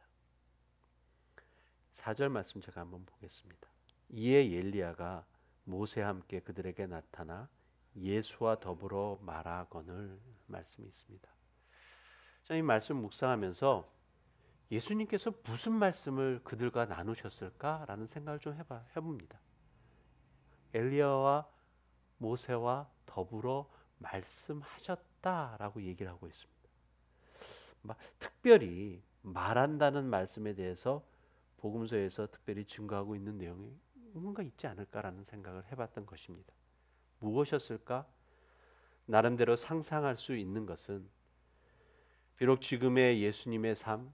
Speaker 1: 4절 말씀 제가 한번 보겠습니다. 이에 엘리야가 모세와 함께 그들에게 나타나 예수와 더불어 말하거늘, 말씀이 있습니다. 저는 이 말씀 묵상하면서 예수님께서 무슨 말씀을 그들과 나누셨을까라는 생각을 좀 해봅니다. 엘리야와 모세와 더불어 말씀하셨다라고 얘기를 하고 있습니다. 특별히 말한다는 말씀에 대해서 복음서에서 특별히 증거하고 있는 내용이 뭔가 있지 않을까라는 생각을 해봤던 것입니다. 무엇이었을까? 나름대로 상상할 수 있는 것은, 비록 지금의 예수님의 삶,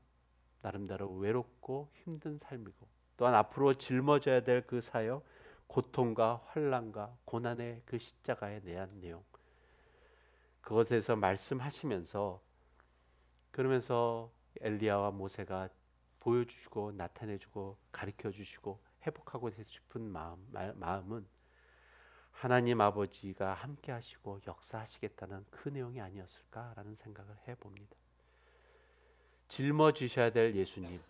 Speaker 1: 나름대로 외롭고 힘든 삶이고, 또한 앞으로 짊어져야 될 그 사역, 고통과 환난과 고난의 그 십자가에 대한 내용, 그것에서 말씀하시면서, 그러면서 엘리야와 모세가 보여주시고 나타내주고 가르쳐주시고 회복하고 싶은 마음은 하나님 아버지가 함께 하시고 역사하시겠다는 그 내용이 아니었을까라는 생각을 해봅니다. 짊어지셔야 될 예수님,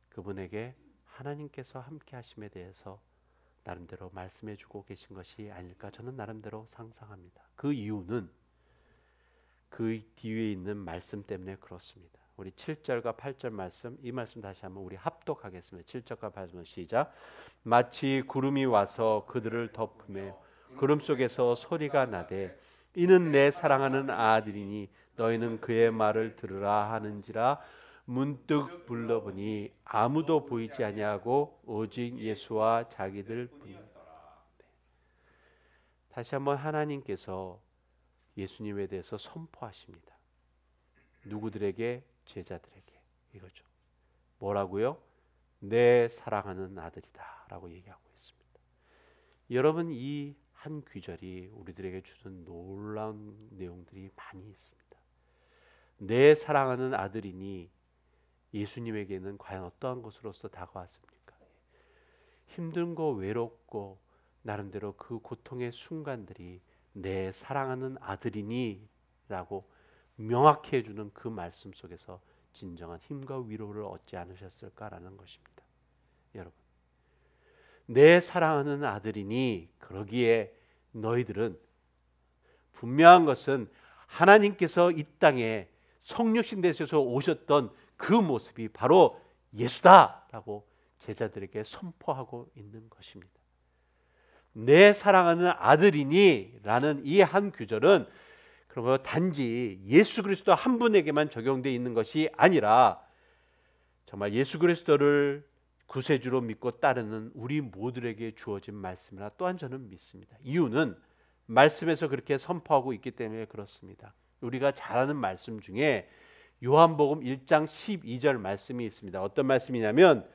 Speaker 1: 그분에게 하나님께서 함께 하심에 대해서 나름대로 말씀해주고 계신 것이 아닐까, 저는 나름대로 상상합니다. 그 이유는 그 뒤에 있는 말씀 때문에 그렇습니다. 우리 7절과 8절 말씀, 이 말씀 다시 한번 우리 합독하겠습니다. 7절과 8절 시작. 마치 구름이 와서 그들을 덮으며 구름 속에서 소리가 나되 이는 내 사랑하는 아들이니 너희는 그의 말을 들으라 하는지라. 문득 불러보니 아무도 보이지 아니하고 오직 예수와 자기들 뿐이었더라. 다시 한번 하나님께서 예수님에 대해서 선포하십니다. 누구들에게? 제자들에게. 이거죠. 뭐라고요? 내 사랑하는 아들이다 라고 얘기하고 있습니다. 여러분, 이 한 귀절이 우리들에게 주는 놀라운 내용들이 많이 있습니다. 내 사랑하는 아들이니 예수님에게는 과연 어떠한 것으로서 다가왔습니까? 힘든고 외롭고 나름대로 그 고통의 순간들이 내 사랑하는 아들이니 라고 명확히 해주는 그 말씀 속에서 진정한 힘과 위로를 얻지 않으셨을까라는 것입니다. 여러분, 내 사랑하는 아들이니, 그러기에 너희들은, 분명한 것은 하나님께서 이 땅에 성육신 되셔서 오셨던 그 모습이 바로 예수다라고 제자들에게 선포하고 있는 것입니다. 내 사랑하는 아들이니 라는 이 한 구절은 그리고 단지 예수 그리스도 한 분에게만 적용되어 있는 것이 아니라 정말 예수 그리스도를 구세주로 믿고 따르는 우리 모두에게 주어진 말씀이라 또한 저는 믿습니다. 이유는 말씀에서 그렇게 선포하고 있기 때문에 그렇습니다. 우리가 잘 아는 말씀 중에 요한복음 1장 12절 말씀이 있습니다. 어떤 말씀이냐면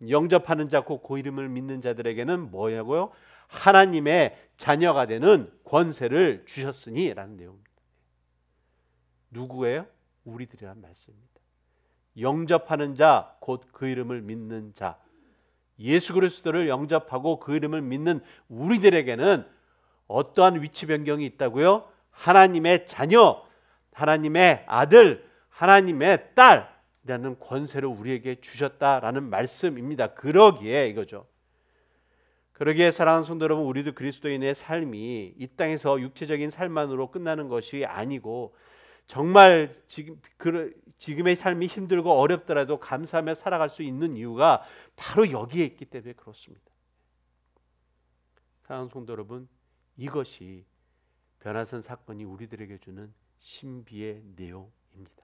Speaker 1: 영접하는 자 곧 그 이름을 믿는 자들에게는 뭐냐고요? 하나님의 자녀가 되는 권세를 주셨으니 라는 내용입니다. 누구예요? 우리들이란 말씀입니다. 영접하는 자 곧 그 이름을 믿는 자, 예수 그리스도를 영접하고 그 이름을 믿는 우리들에게는 어떠한 위치 변경이 있다고요? 하나님의 자녀, 하나님의 아들, 하나님의 딸이라는 권세를 우리에게 주셨다라는 말씀입니다. 그러기에 이거죠. 그러기에 사랑하는 성도 여러분, 우리도 그리스도인의 삶이 이 땅에서 육체적인 삶만으로 끝나는 것이 아니고 정말 지금의 삶이 힘들고 어렵더라도 감사하며 살아갈 수 있는 이유가 바로 여기에 있기 때문에 그렇습니다. 사랑하는 성도 여러분, 이것이 변화산 사건이 우리들에게 주는 신비의 내용입니다.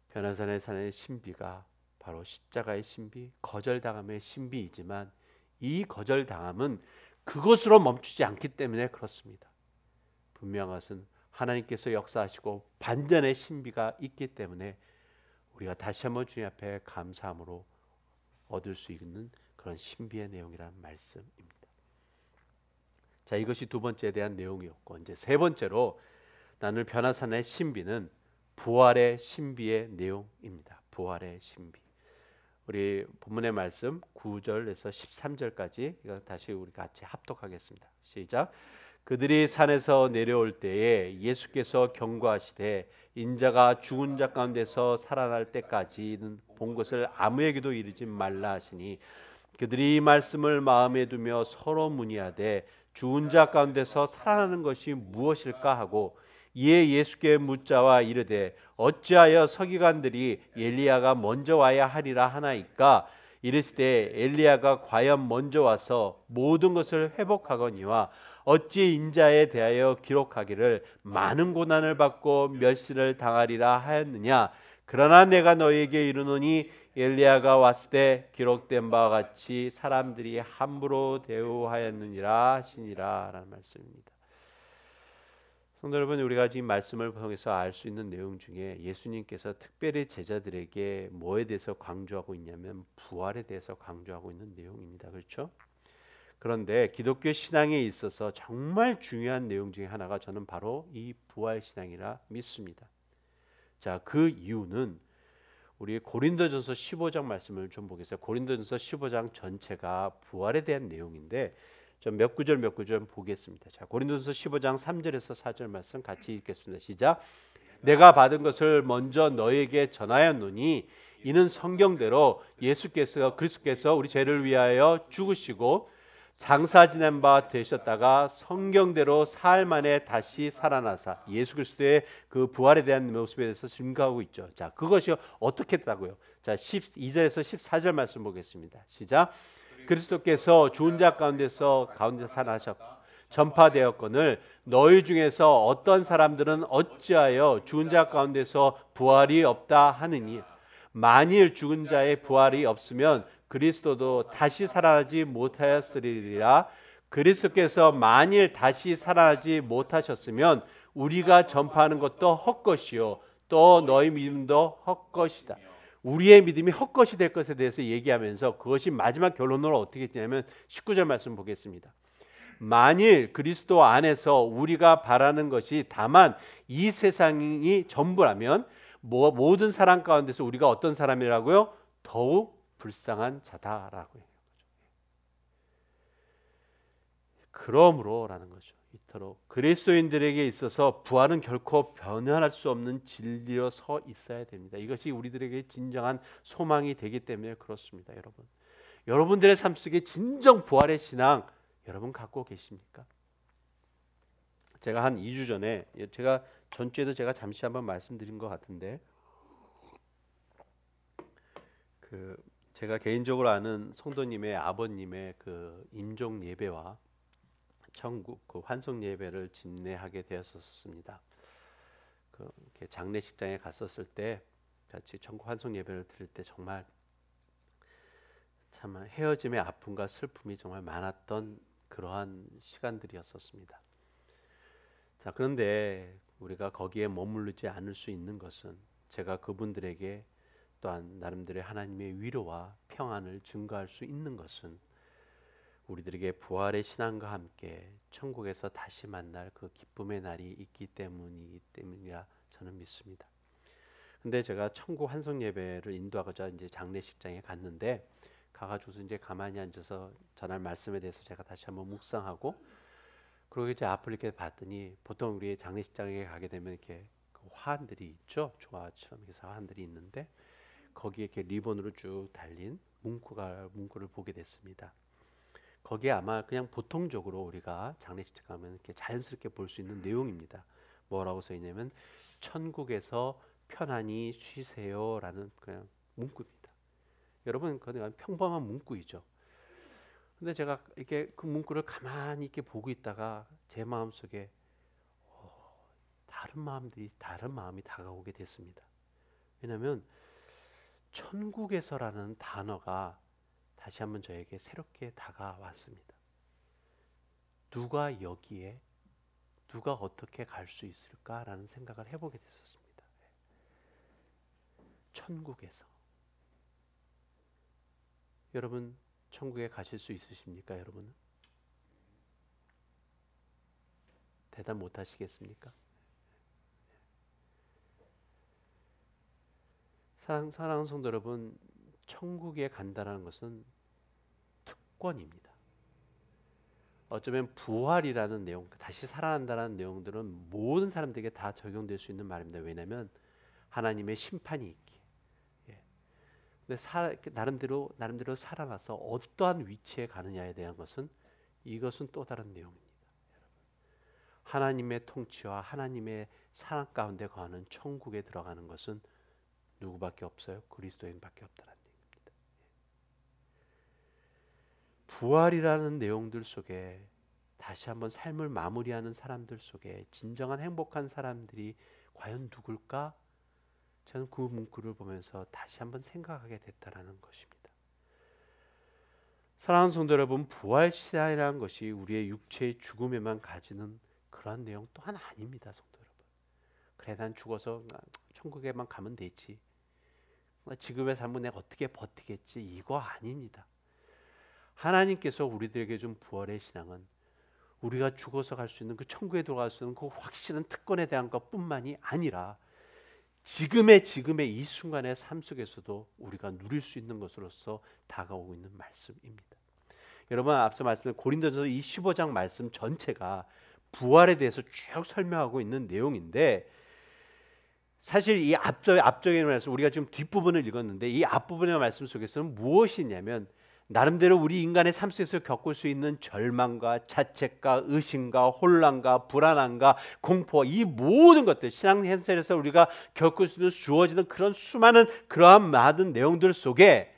Speaker 1: 변화산의 산의 신비가 바로 십자가의 신비, 거절당함의 신비이지만 이 거절당함은 그것으로 멈추지 않기 때문에 그렇습니다. 분명한 것은 하나님께서 역사하시고 반전의 신비가 있기 때문에 우리가 다시 한번 주님 앞에 감사함으로 얻을 수 있는 그런 신비의 내용이라는 말씀입니다. 자, 이것이 두 번째에 대한 내용이었고, 이제 세 번째로 나눌 변화산의 신비는 부활의 신비의 내용입니다. 부활의 신비. 우리 본문의 말씀 9절에서 13절까지 이거 다시 우리 같이 합독하겠습니다. 시작. 그들이 산에서 내려올 때에 예수께서 경고하시되 인자가 죽은 자 가운데서 살아날 때까지는 본 것을 아무에게도 이르지 말라 하시니 그들이 이 말씀을 마음에 두며 서로 문의하되 죽은 자 가운데서 살아나는 것이 무엇일까 하고 이에 예수께 묻자와 이르되 어찌하여 서기관들이 엘리야가 먼저 와야 하리라 하나이까 이르시되 엘리야가 과연 먼저 와서 모든 것을 회복하거니와 어찌 인자에 대하여 기록하기를 많은 고난을 받고 멸시를 당하리라 하였느냐. 그러나 내가 너희에게 이르노니 엘리야가 왔을 때 기록된 바와 같이 사람들이 함부로 대우하였느니라 하시니라 라는 말씀입니다. 성도 여러분, 우리가 지금 말씀을 통해서 알 수 있는 내용 중에 예수님께서 특별히 제자들에게 뭐에 대해서 강조하고 있냐면 부활에 대해서 강조하고 있는 내용입니다. 그렇죠? 그런데 기독교 신앙에 있어서 정말 중요한 내용 중에 하나가 저는 바로 이 부활 신앙이라 믿습니다. 자, 그 이유는 우리 고린도전서 15장 말씀을 좀 보겠습니다. 고린도전서 15장 전체가 부활에 대한 내용인데 좀 몇 구절 보겠습니다. 자, 고린도전서 15장 3절에서 4절 말씀 같이 읽겠습니다. 시작. 내가 받은 것을 먼저 너에게 전하였노니 이는 성경대로 그리스도께서 우리 죄를 위하여 죽으시고 장사 지낸 바 되셨다가 성경대로 사흘 만에 다시 살아나사 예수 그리스도의 그 부활에 대한 모습에 대해서 증거하고 있죠. 자, 그것이 어떻게 했다고요? 자, 12절에서 14절 말씀 보겠습니다. 시작. 그리스도께서 죽은 자 가운데서 살아나셨고 전파되었거늘 너희 중에서 어떤 사람들은 어찌하여 죽은 자 가운데서 부활이 없다 하느니 만일 죽은 자의 부활이 없으면 그리스도도 다시 살아나지 못하였으리라. 그리스도께서 만일 다시 살아나지 못하셨으면 우리가 전파하는 것도 헛것이요 또 너희 믿음도 헛것이다. 우리의 믿음이 헛것이 될 것에 대해서 얘기하면서 그것이 마지막 결론으로 어떻게 했냐면 19절 말씀 보겠습니다. 만일 그리스도 안에서 우리가 바라는 것이 다만 이 세상이 전부라면 모든 사람 가운데서 우리가 어떤 사람이라고요? 더욱 불쌍한 자다라고 해요. 그러므로라는 거죠. 이토록 그리스도인들에게 있어서 부활은 결코 변할 수 없는 진리로 서 있어야 됩니다. 이것이 우리들에게 진정한 소망이 되기 때문에 그렇습니다. 여러분, 여러분들의 삶 속에 진정 부활의 신앙 여러분 갖고 계십니까? 제가 한 2주 전에 제가 전주에도 제가 잠시 한번 말씀드린 것 같은데 제가 개인적으로 아는 성도님의 아버님의 그 임종 예배와 천국 그 환송 예배를 집례하게 되었었습니다. 이렇게 장례식장에 갔었을 때 같이 천국 환송 예배를 드릴 때 정말 참 헤어짐의 아픔과 슬픔이 정말 많았던 그러한 시간들이었었습니다. 자, 그런데 우리가 거기에 머무르지 않을 수 있는 것은 제가 그분들에게 또한 나름대로의 하나님의 위로와 평안을 증거할 수 있는 것은 우리들에게 부활의 신앙과 함께 천국에서 다시 만날 그 기쁨의 날이 있기 때문이라 저는 믿습니다. 근데 제가 천국 환송 예배를 인도하고자 이제 장례식장에 갔는데 가가지고서 이제 가만히 앉아서 전할 말씀에 대해서 제가 다시 한번 묵상하고 그리고 이제 앞을 이렇게 봤더니 보통 우리 장례식장에 가게 되면 이렇게 그 화환들이 있죠. 조화처럼 이렇게 화환들이 있는데 거기에 이렇게 리본으로 쭉 달린 문구를 보게 됐습니다. 거기에 아마 그냥 보통적으로 우리가 장례식장 가면 이렇게 자연스럽게 볼 수 있는 내용입니다. 뭐라고 써 있냐면 천국에서 편안히 쉬세요라는 그냥 문구입니다. 여러분 그건 평범한 문구이죠. 근데 제가 이렇게 그 문구를 가만히 이렇게 보고 있다가 제 마음속에 다른 마음이 다가오게 됐습니다. 왜냐하면 천국에서라는 단어가 다시 한번 저에게 새롭게 다가왔습니다. 누가 어떻게 갈 수 있을까라는 생각을 해보게 됐었습니다. 천국에서 여러분 천국에 가실 수 있으십니까, 여러분은? 대답 못 하시겠습니까? 사랑하는 성도 여러분, 천국에 간다는 것은 특권입니다. 어쩌면 부활이라는 내용, 다시 살아난다는 내용들은 모든 사람들에게 다 적용될 수 있는 말입니다. 왜냐하면 하나님의 심판이 있기에. 근데 나름대로 살아나서 어떠한 위치에 가느냐에 대한 이것은 또 다른 내용입니다. 하나님의 통치와 하나님의 사랑 가운데 거하는 천국에 들어가는 것은 누구밖에 없어요? 그리스도인밖에 없다는 얘기입니다. 부활이라는 내용들 속에 다시 한번 삶을 마무리하는 사람들 속에 진정한 행복한 사람들이 과연 누굴까? 저는 그 문구를 보면서 다시 한번 생각하게 됐다라는 것입니다. 사랑하는 성도 여러분, 부활시대라는 것이 우리의 육체의 죽음에만 가지는 그런 내용 또한 아닙니다, 성도 여러분. 그래 난 죽어서 천국에만 가면 되지. 지금의 삶은 내가 어떻게 버티겠지. 이거 아닙니다. 하나님께서 우리들에게 준 부활의 신앙은 우리가 죽어서 갈 수 있는 그 천국에 들어갈 수 있는 그 확실한 특권에 대한 것뿐만이 아니라 지금의 이 순간의 삶 속에서도 우리가 누릴 수 있는 것으로서 다가오고 있는 말씀입니다. 여러분 앞서 말씀드린 고린도전서 이 15장 말씀 전체가 부활에 대해서 쭉 설명하고 있는 내용인데 사실 이 앞쪽의 말씀 우리가 지금 뒷부분을 읽었는데 이 앞부분의 말씀 속에서는 무엇이냐면 나름대로 우리 인간의 삶 속에서 겪을 수 있는 절망과 자책과 의심과 혼란과 불안함과 공포 이 모든 것들 신앙 현실에서 우리가 겪을 수 있는 주어지는 그런 수많은 그러한 많은 내용들 속에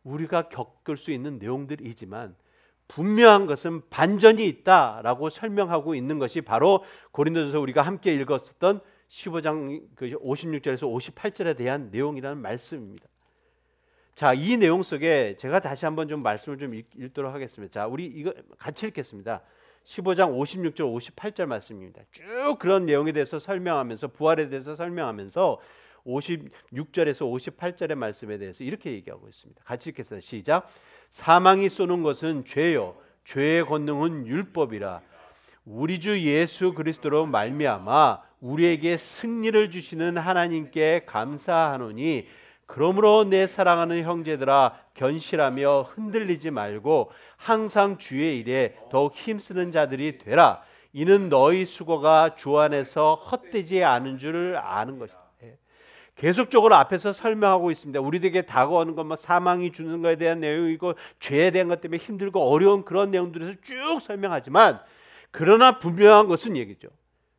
Speaker 1: 우리가 겪을 수 있는 내용들이지만 분명한 것은 반전이 있다라고 설명하고 있는 것이 바로 고린도전서 우리가 함께 읽었었던 15장 56절에서 58절에 대한 내용이라는 말씀입니다. 자, 이 내용 속에 제가 다시 한번 좀 말씀을 좀 읽도록 하겠습니다. 자, 우리 이거 같이 읽겠습니다. 15장 56절 58절 말씀입니다. 쭉 그런 내용에 대해서 설명하면서 부활에 대해서 설명하면서 56절에서 58절의 말씀에 대해서 이렇게 얘기하고 있습니다. 같이 읽겠습니다. 시작. 사망이 쏘는 것은 죄요 죄의 권능은 율법이라 우리 주 예수 그리스도로 말미암아 우리에게 승리를 주시는 하나님께 감사하노니 그러므로 내 사랑하는 형제들아 견실하며 흔들리지 말고 항상 주의 일에 더욱 힘쓰는 자들이 되라. 이는 너희 수고가 주 안에서 헛되지 않은 줄을 아는 것이다. 계속적으로 앞에서 설명하고 있습니다. 우리에게 다가오는 것만 사망이 주는 것에 대한 내용이고 죄에 대한 것 때문에 힘들고 어려운 그런 내용들에서 쭉 설명하지만 그러나 분명한 것은 얘기죠.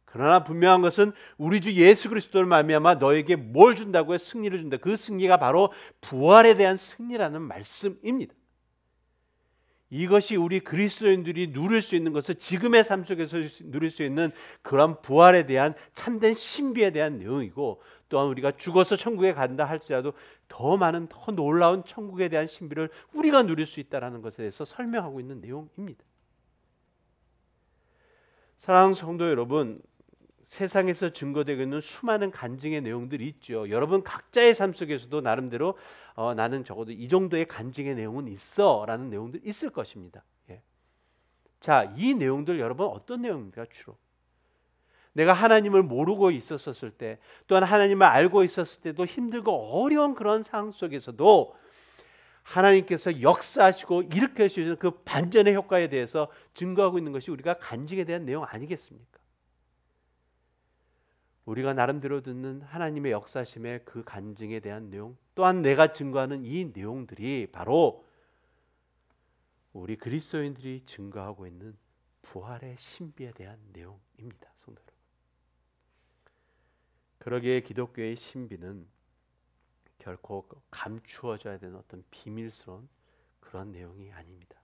Speaker 1: 그러나 분명한 것은 우리 주 예수 그리스도를 말미암아 너에게 뭘 준다고요? 승리를 준다. 그 승리가 바로 부활에 대한 승리라는 말씀입니다. 이것이 우리 그리스도인들이 누릴 수 있는 것은 지금의 삶 속에서 누릴 수 있는 그런 부활에 대한 참된 신비에 대한 내용이고, 또한 우리가 죽어서 천국에 간다 할지라도 더 많은 더 놀라운 천국에 대한 신비를 우리가 누릴 수 있다는 것에 대해서 설명하고 있는 내용입니다. 사랑하는 성도 여러분, 세상에서 증거되고 있는 수많은 간증의 내용들이 있죠. 여러분 각자의 삶 속에서도 나름대로 나는 적어도 이 정도의 간증의 내용은 있어 라는 내용들 있을 것입니다. 예. 자, 이 내용들 여러분 어떤 내용입니까? 주로 내가 하나님을 모르고 있었을 때, 또한 하나님을 알고 있었을 때도 힘들고 어려운 그런 상황 속에서도 하나님께서 역사하시고 일으켜주시는 그 반전의 효과에 대해서 증거하고 있는 것이 우리가 간증에 대한 내용 아니겠습니까? 우리가 나름대로 듣는 하나님의 역사심의 그 간증에 대한 내용, 또한 내가 증거하는 이 내용들이 바로 우리 그리스도인들이 증거하고 있는 부활의 신비에 대한 내용입니다. 성도 여러분, 그러기에 기독교의 신비는 결코 감추어져야 되는 어떤 비밀스러운 그런 내용이 아닙니다.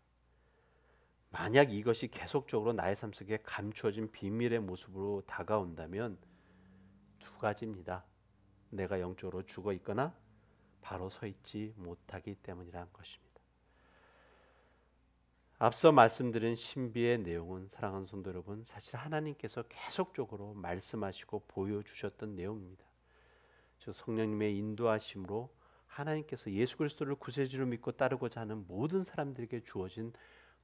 Speaker 1: 만약 이것이 계속적으로 나의 삶 속에 감추어진 비밀의 모습으로 다가온다면 두 가지입니다. 내가 영적으로 죽어 있거나 바로 서 있지 못하기 때문이라는 것입니다. 앞서 말씀드린 신비의 내용은 사랑하는 성도 여러분, 사실 하나님께서 계속적으로 말씀하시고 보여주셨던 내용입니다. 즉 성령님의 인도하심으로 하나님께서 예수 그리스도를 구세주로 믿고 따르고자 하는 모든 사람들에게 주어진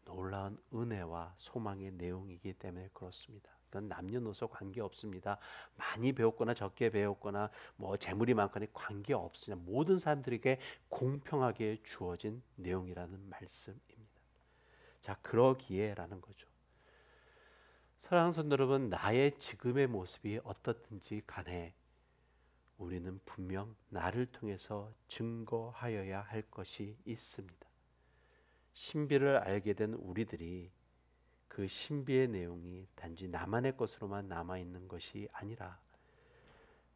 Speaker 1: 놀라운 은혜와 소망의 내용이기 때문에 그렇습니다. 이건 남녀노소 관계없습니다. 많이 배웠거나 적게 배웠거나 뭐 재물이 많거나 관계없습니다. 모든 사람들에게 공평하게 주어진 내용이라는 말씀입니다. 자, 그러기에라는 거죠. 사랑하는 성도 여러분, 나의 지금의 모습이 어떻든지 간에 우리는 분명 나를 통해서 증거하여야 할 것이 있습니다. 신비를 알게 된 우리들이 그 신비의 내용이 단지 나만의 것으로만 남아있는 것이 아니라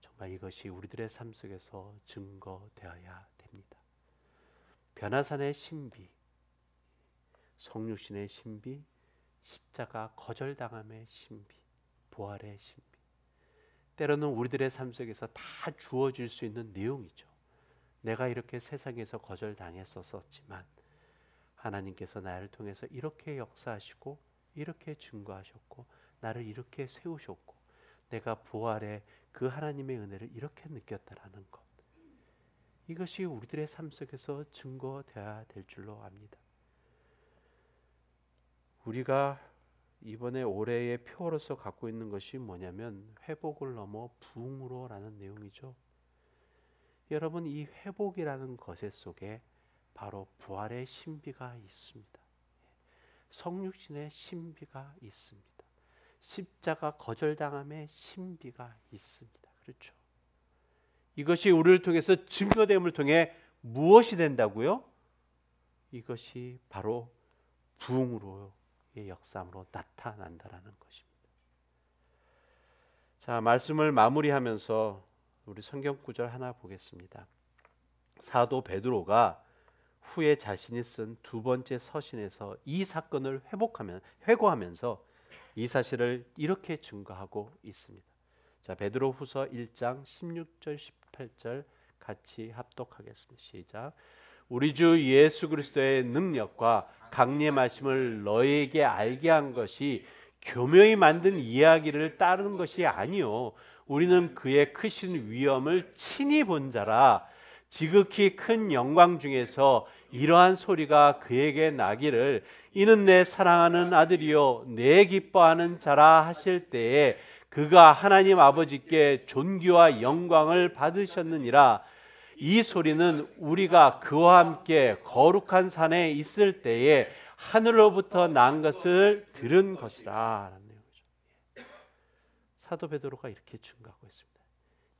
Speaker 1: 정말 이것이 우리들의 삶 속에서 증거되어야 됩니다. 변화산의 신비, 성육신의 신비, 십자가 거절당함의 신비, 부활의 신비, 때로는 우리들의 삶 속에서 다 주어질 수 있는 내용이죠. 내가 이렇게 세상에서 거절당했었지만 하나님께서 나를 통해서 이렇게 역사하시고 이렇게 증거하셨고 나를 이렇게 세우셨고 내가 부활의 그 하나님의 은혜를 이렇게 느꼈다라는 것, 이것이 우리들의 삶 속에서 증거되어야 될 줄로 압니다. 우리가 이번에 올해의 표어로서 갖고 있는 것이 뭐냐면 회복을 넘어 부흥으로라는 내용이죠. 여러분, 이 회복이라는 것의 속에 바로 부활의 신비가 있습니다. 성육신의 신비가 있습니다. 십자가 거절당함의 신비가 있습니다. 그렇죠? 이것이 우리를 통해서 증거됨을 통해 무엇이 된다고요? 이것이 바로 부흥으로의 역사로 나타난다라는 것입니다. 자, 말씀을 마무리하면서 우리 성경 구절 하나 보겠습니다. 사도 베드로가 후에 자신이 쓴 두 번째 서신에서 이 사건을 회고하면서 이 사실을 이렇게 증거하고 있습니다. 자, 베드로후서 1장 16절 18절 같이 합독하겠습니다. 시작. 우리 주 예수 그리스도의 능력과 강림하심을 너희에게 알게 한 것이 교묘히 만든 이야기를 따르는 것이 아니요 우리는 그의 크신 위엄을 친히 본 자라. 지극히 큰 영광 중에서 이러한 소리가 그에게 나기를 이는 내 사랑하는 아들이요 내 기뻐하는 자라 하실 때에 그가 하나님 아버지께 존귀와 영광을 받으셨느니라. 이 소리는 우리가 그와 함께 거룩한 산에 있을 때에 하늘로부터 난 것을 들은 것이라 라는 내용이죠. 사도 베드로가 이렇게 증거하고 있습니다.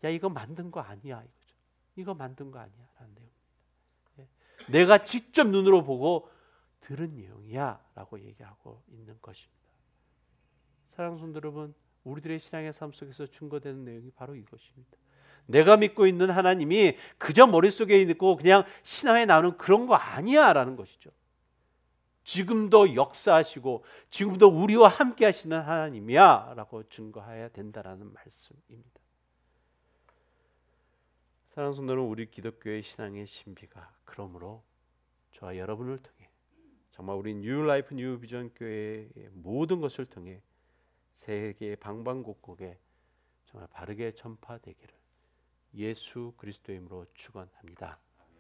Speaker 1: 야, 이거 만든 거 아니야 이거죠. 이거 만든 거 아니야 라는 내용입니다. 내가 직접 눈으로 보고 들은 내용이야 라고 얘기하고 있는 것입니다. 사랑하는 성도 여러분, 우리들의 신앙의 삶 속에서 증거되는 내용이 바로 이것입니다. 내가 믿고 있는 하나님이 그저 머릿속에 있고 그냥 신앙에 나오는 그런 거 아니야 라는 것이죠. 지금도 역사하시고 지금도 우리와 함께 하시는 하나님이야 라고 증거해야 된다라는 말씀입니다. 사랑하는 성도는 우리 기독교의 신앙의 신비가 그러므로 저와 여러분을 통해 정말 우리 뉴라이프 뉴비전 교회의 모든 것을 통해 세계 방방곡곡에 정말 바르게 전파되기를 예수 그리스도의 이름으로 축원합니다.